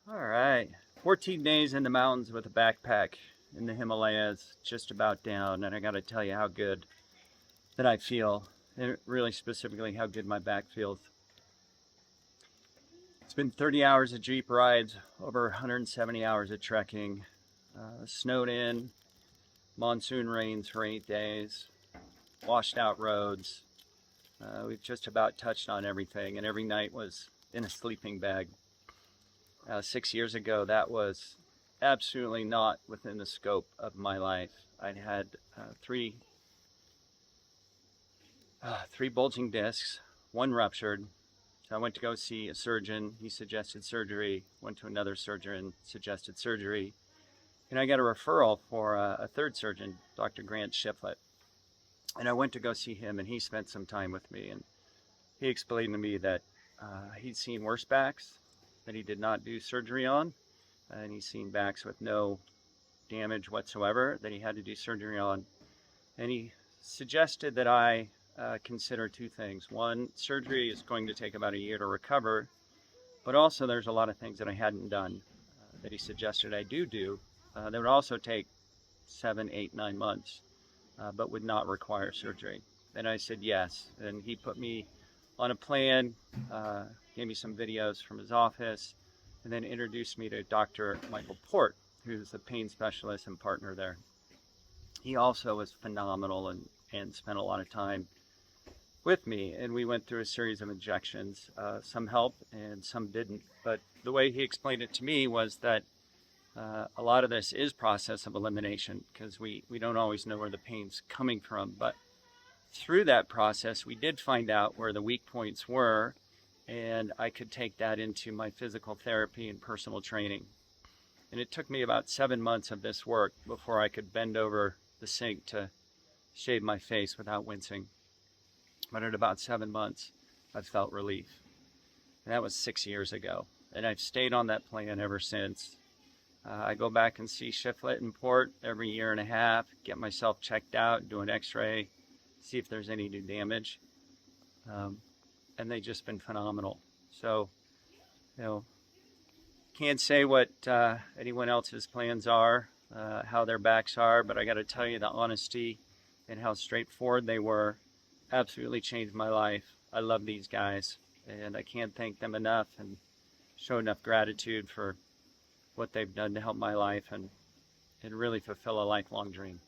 All right, 14 days in the mountains with a backpack in the Himalayas, just about down, and I got to tell you how good that I feel, and really specifically how good my back feels. It's been 30 hours of Jeep rides, over 170 hours of trekking, snowed in, monsoon rains for 8 days, washed out roads. We've just about touched on everything, and every night was in a sleeping bag. 6 years ago, that was absolutely not within the scope of my life. I'd had three bulging discs, one ruptured. So I went to go see a surgeon. He suggested surgery. Went to another surgeon, suggested surgery. And I got a referral for a third surgeon, Dr. Grant Shifflett. And I went to go see him, and he spent some time with me. And he explained to me that he'd seen worse backs that he did not do surgery on. And he's seen backs with no damage whatsoever that he had to do surgery on. And he suggested that I consider two things. One, surgery is going to take about a year to recover, but also there's a lot of things that I hadn't done that he suggested I do that would also take 7, 8, 9 months, but would not require surgery. And I said yes, and he put me on a plan, gave me some videos from his office, and then introduced me to Dr. Michael Port, who's the pain specialist and partner there. He also was phenomenal and spent a lot of time with me, and we went through a series of injections. Some helped and some didn't, but the way he explained it to me was that a lot of this is process of elimination, because we don't always know where the pain's coming from, but through that process we did find out where the weak points were, and I could take that into my physical therapy and personal training. And it took me about 7 months of this work before I could bend over the sink to shave my face without wincing. But at about 7 months, I felt relief. And that was 6 years ago. And I've stayed on that plan ever since. I go back and see Shifflett and Port every year and a half, get myself checked out, do an x-ray, see if there's any new damage. And they've just been phenomenal. So, can't say what anyone else's plans are, how their backs are, but I got to tell you, the honesty and how straightforward they were absolutely changed my life. I love these guys, and I can't thank them enough and show enough gratitude for what they've done to help my life and really fulfill a lifelong dream.